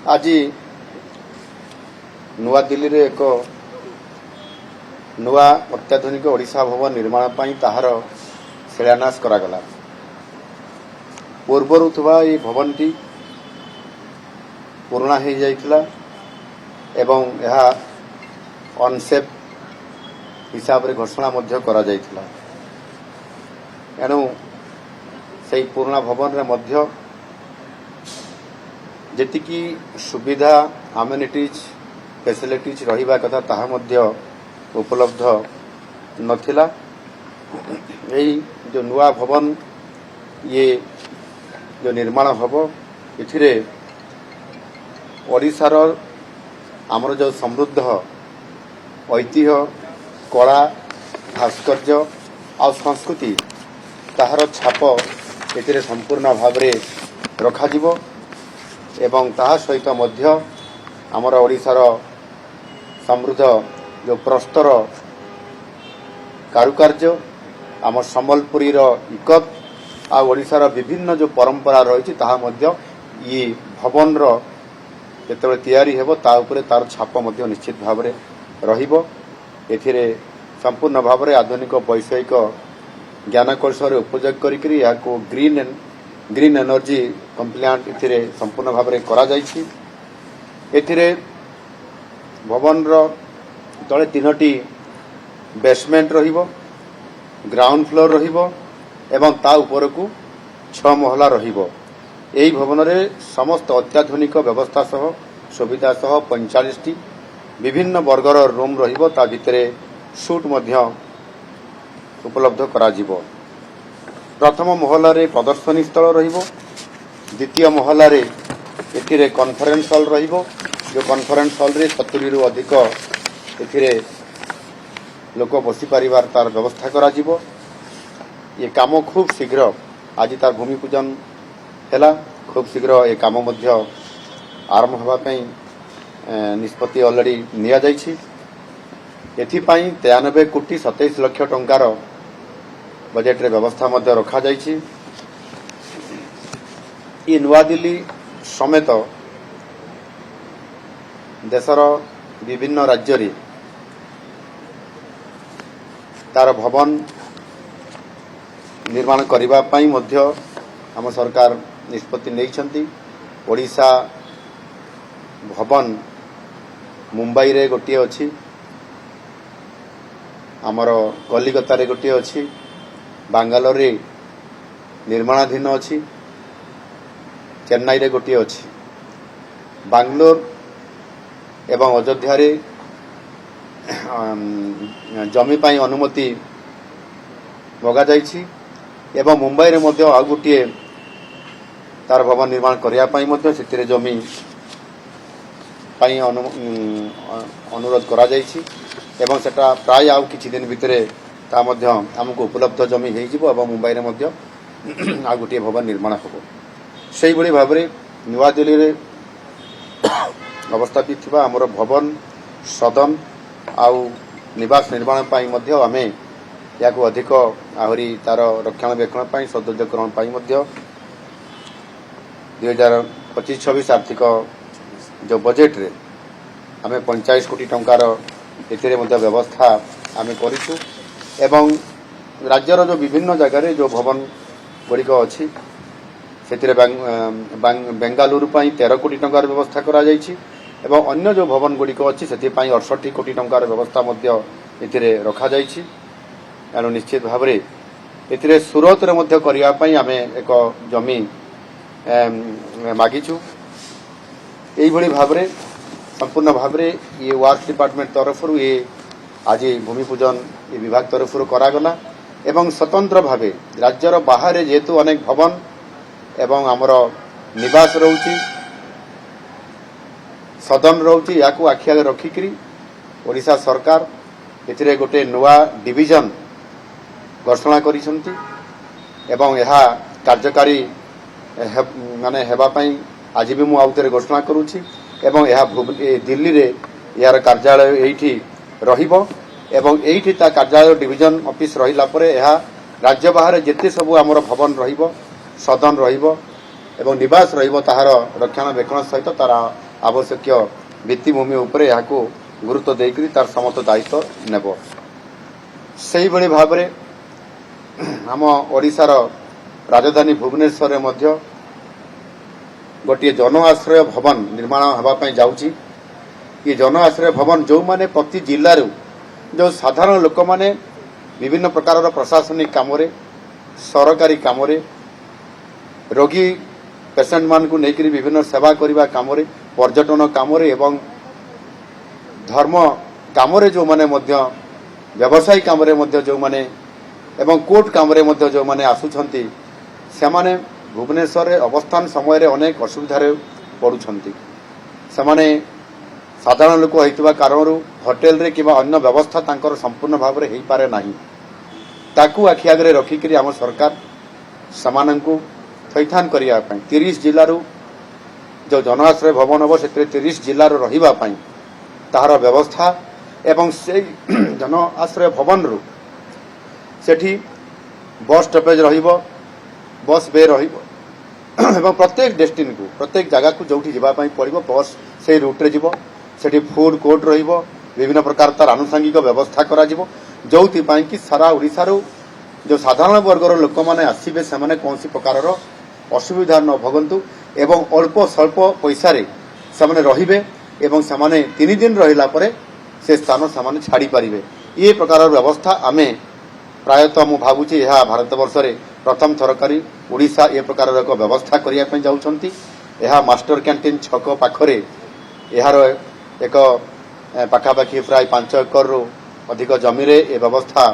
आज नुआ दिल्ली रे एक नुआ अत्याधुनिक ओडिशा भवन निर्माण पाई ताहार शिलान्यास करागला। पूर्वर थुवा ये भवन टी पुराना हो जाइथिला एवं यह अनसेफ हिसाब रे घोषणा मध्य करा जाइथिला। एणु से पुराना भवन रे मध्य जेतिकी सुविधा अम्यूनिटीज फैसिलिटीज रहिबा कथा ताहा मध्य उपलब्ध नथिला। यही जो नुआ भवन ये जो निर्माण हबो इथिरे ओडिशार आमर जो समृद्ध ऐतिह्य कला भास्कर्य आ संस्कृति ताहार छाप एथिरे संपूर्ण भाव रे रखा जिवो एवं ताहा सहित मध्य आमर ओडिशार समृद्ध जो प्रस्तर कारुकार्य आम सम्बलपुरी इकत आ ओडिशार विभिन्न जो परंपरा रही ताहा मध्य ये भवन जेतेबेले तैयारी हेबो ता उपरे तार छाप मध्य निश्चित भाव रे रहिबो। एथिरे संपूर्ण भाव रे आधुनिक वैषयिक ज्ञान कौशल उपयोग करिकरी याको ग्रीन एनर्जी कंप्लायंट एथिरे संपूर्ण भाव रे करा जायछि। एथिरे भवन तले 3टी बेसमेंट रहिबो, ग्राउंड फ्लोर रहिबो एवं ता ऊपर को 6 महला रहिबो। एही भवन रे समस्त अत्याधुनिक व्यवस्था सह सुविधा सह 45टी विभिन्न वर्गर रूम रहिबो। ता भितरे सूट मध्य उपलब्ध करा जिवो। प्रथम महला रे प्रदर्शनी स्थल रहिबो, द्वितीय महला रे एथिरे कॉन्फ्रेंस हॉल रहिबो। जो कॉन्फ्रेंस हॉल रे 70 रु अधिक एथिरे लोक बसी परिवार तार व्यवस्था करा जिवो। ये काम खूब शीघ्र आज तार भूमि पूजन हैला। खूब शीघ्र ये काम मध्य आरंभ होबा पई निष्पत्ति ऑलरेडी निया जायछि। एथिपाई 93 कोटी 27 लाख टंकार बजेट रे व्यवस्था मध्य रखा जायछि। ये नुआ दिल्ली समेत देशर विभिन्न राज्य रे तार भवन निर्माण करिबा पई मध्य आम सरकार निष्पत्ति नैछंती। ओडिशा भवन मुंबई रे गोटे अछि, आमर कलिकता रे गोटे अछि, बांगालोर रे निर्माणाधीन अछि, चेन्नई रे गोटे अछि। बांगलोर एवं अयोध्या रे जमी पाई अनुमति मगा जाइछि एवं मुंबई रे मध्य आ गोटे तार भवन निर्माण करिया पाई मध्य सेतिरे जमी पाई अनुरोध करा जाइछि एवं सेटा प्राय आउ किछि दिन भितरे ता मध्य हमको उपलब्ध जमी हेइ जिवो एवं मुंबई रे मध्य आ गोटे भवन निर्माण हबो। सेहि भली भाबरे नुआ दिल्ली रे अवस्थापित थिबा हमर भवन सदन आउ निवास निर्माण पाई मध्य आमे याको अधिक आहरी तार रक्षणाबेक्षण पाई सौंदर्यकरण पाई मध्य 2025-26 आर्थिक जो बजेट रे आमे 45 कोटी टंकार एथिरे मध्य व्यवस्था आमे करिछु एवं राज्यर जो विभिन्न जगह रे जो भवन गुड़िक अछि सेतिरे बेंगालुरु पाई 13 कोटी टंकार व्यवस्था करा जायछि एवं अन्य जो भवन गुड़िक अछि सेति पाई 68 कोटी टंकार व्यवस्था मध्य एथिरे रखा जायछि। एणु निश्चित भाव रे एथिरे सुरत रे मध्य करिया पाई आमे एक जमी मागिछु। एही भली भाव रे संपूर्ण भाव रे ये वर्क डिपार्टमेंट तरफ रु ये आज भूमि पूजन ये विभाग तरफ रु करा गला एवं स्वतंत्र भावे राज्यर बाहर जेतु अनेक भवन एवं आमर निवास रहउछि सदन रहउछि याकू आखि आगे रखिकरी ओडिशा सरकार एथिरे गोटे नुआ डिविजन घोषणा करिसंती एवं यह कार्यकारी माने हेबा पई आज भी मु आउतरे घोषणा करूछि एवं यह दिल्ली रे यार कार्यालय एठी रहिबो एवं एठी ता कार्यालय डिविजन ऑफिस रहिला परे यह राज्य बाहर जेते सब आमर भवन रहिबो सदन रहिबो एवं निवास रहिबो ताहार रक्षणाबेक्षण सहित तार आवश्यक भित्तिभूमि उपरे याकू गुरुत्व देकरी तार समस्त दायित्व नेब सेही भली भाबरे आम ओडिशार राजधानी भुवनेश्वर रे मध्य गोटे जन आश्रय भवन निर्माण होगापी जाऊँगी ये जन आश्रय भवन जो माने प्रति जिल्लारू जो साधारण लोक माने विभिन्न प्रकार प्रशासनिक काम सरकारी काम रोगी पेसेंट मान को लेकर विभिन्न सेवा करने काम पर्यटन काम एवं धर्म काम जो माने व्यवसायी काम जो माने एवं कोर्ट काम जो माने आसुछंती से माने भुवनेश्वर अवस्थान समय रे अनेक असुविधार पड़ुछंती से माने साधारण लोक होइतबा कारण होटेल रे किबा अन्य व्यवस्था तांकर संपूर्ण भाव में हो पारे नहीं ताकू आखि आगे रखिक आम सरकार समानंकु थैथान करिया पई 30 जिल्लारू जो जनआश्रय भवन हम से 30 जिल्लारू रहिबा पई ताहार व्यवस्था एवं से जन आश्रय भवन रु सेठी बस स्टॉपेज रहिबो बस बे रहिबो एवं प्रत्येक डेस्टिन को प्रत्येक जगह को जोठी जिबा पई पड़िबो बस से रूट रे जिवो सेठी फूड कोर्ट रहिबो विभिन्न प्रकार तार आनुषंगिक व्यवस्था करा जिवो जोथि पई कि सारा ओडिसा रो जो साधारण वर्गर लोक माने आसीबे से माने कोनसी प्रकार रो असुविधा न भोगंतु एवं अल्प स्वल्प पैसा रे से माने रहिबे एवं से माने 3 दिन रहिला परे से स्थान से माने छाड़ी परिबे ये प्रकार व्यवस्था आमे प्रायतः मु भाबुची यह भारतवर्ष रे प्रथम थरकारी ओडिशा ए प्रकार एक व्यवस्था करिया पई जाउछंती यह मास्टर कैंटीन छक पाखरे यार एक पाखापाखि प्राय 5 एकर रु अधिक जमी रे ए व्यवस्था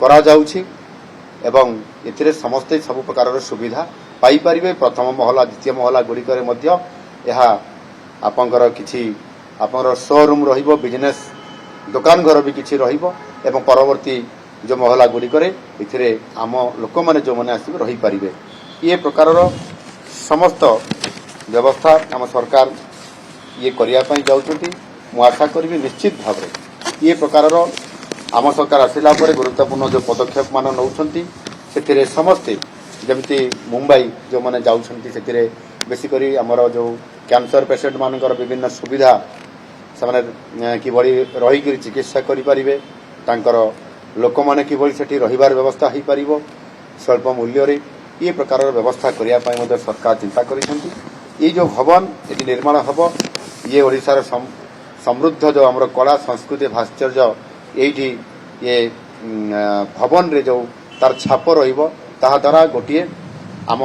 करा जाउछि एवं एथिरे समस्त सब प्रकार सुविधा पाई परिबे प्रथम महला द्वितीय महला गुड़िकर मध्य यह आपंकर किछि आपंकर शोरूम रहिबो बिजनेस दुकान घर भी किछि रहिबो एवं परवर्ती जो महला गुड़िकर इथिरे आम लोक माने जो माने आसी रही परिबे ये प्रकार समस्त व्यवस्था आम सरकार ये करिया पई जाउछंती मु आशा करबी निश्चित भाव ये प्रकार आम सरकार आसिला परे गुरुत्वपूर्ण जो पदक्षेप मान नौछंती सेथिरे समस्ते जमती मुंबई जो माने जाउछंती सेथिरे बेसी करी हमर जो कैंसर पेशेंट मानकर विभिन्न सुविधा से किभଳି रही चिकित्सा करि परिबे तांकर लोक माने किभଳି सेठी रहिबार व्यवस्था हो पारिबो स्वल्प मूल्य रे ये प्रकार व्यवस्था करिया पई मध्य सरकार चिंता करिसंती ये जो भवन एटी निर्माण हबो ये ओडिसार समृद्ध जो हमर कला संस्कृति भास्कर्य एठी ये भवन रे जो तार छाप रहिबो ताहा द्वारा गोटिए आम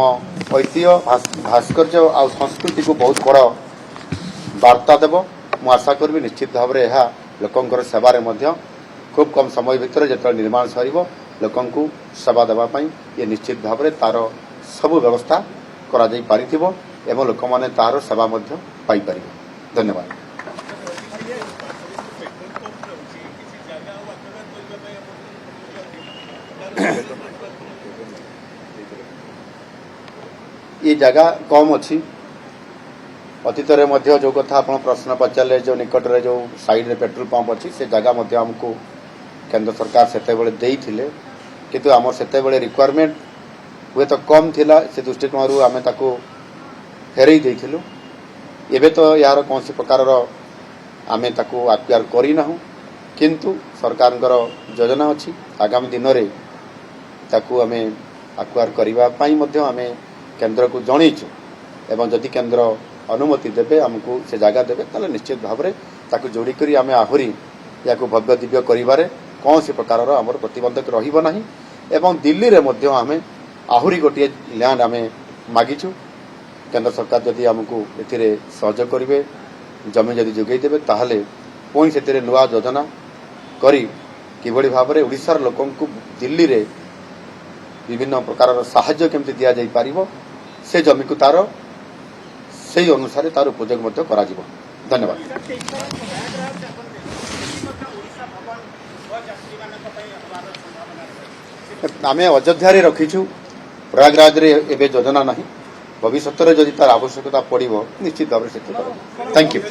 ऐतिह्य भास्कर्य आ संस्कृति को बहुत बड़ वार्ता देव मु आशा करी निश्चित भाव में यह लोकंकर सेवारे मध्य खूब कम समय भितर जो निर्माण सर लोकंकु सेवा देवाई ये निश्चित भाव में तार सब व्यवस्था करा जाई पारिथिबो एवं लोक माने तार सेवा मध्य पाई परिबे। धन्यवाद। ये जगह कम अच्छी अतीत में जो कथा आप प्रश्न पचारे जो निकट में जो साइड रे पेट्रोल पंप अच्छी से जगह आमको केंद्र सरकार सेतेबेले देइथिले किंतु आमर सेतेबेले रिक्वायरमेंट हुए तो कम थिला से दृष्टिकोण आम ताको फेरई देइथिलु एबे तो यार कौन प्रकार आम ताको आक्वायर करना किंतु सरकार योजना अच्छी आगामी दिन में ताकू आम आक्वायर करने आम केंद्र को जनईचु एवं जदि केंद्र अनुमति देवे आमको से जगह देवे ताले निश्चित भाव में ताकू जोड़ी करी आम आहुरी या भव्य दिव्य करिबारे कौन सी प्रकार आमर प्रतिबंधक रहिबो नाही एवं दिल्ली रे मध्य आम आहुरी गोटे लैंड आम मागिचु केंद्र सरकार जदि आमको एथिरे सहयोग करिवे जमी जदि जोगई देवे ताहले पुणी से नुआ योजना करी किभଳି भाव में ओडिशार लोकंकु दिल्ली रे विभिन्न प्रकार साहाय्य केमती दिया जाई पारिबो से जमी को तार से अनुसार तार उपयोग मध्य करा जिवो। धन्यवाद। आम अयोध्या रखीचु प्रयागराज रे एबे योजना नहीं भविष्य में जदि तार आवश्यकता पड़ो निश्चित भाव में। Thank you.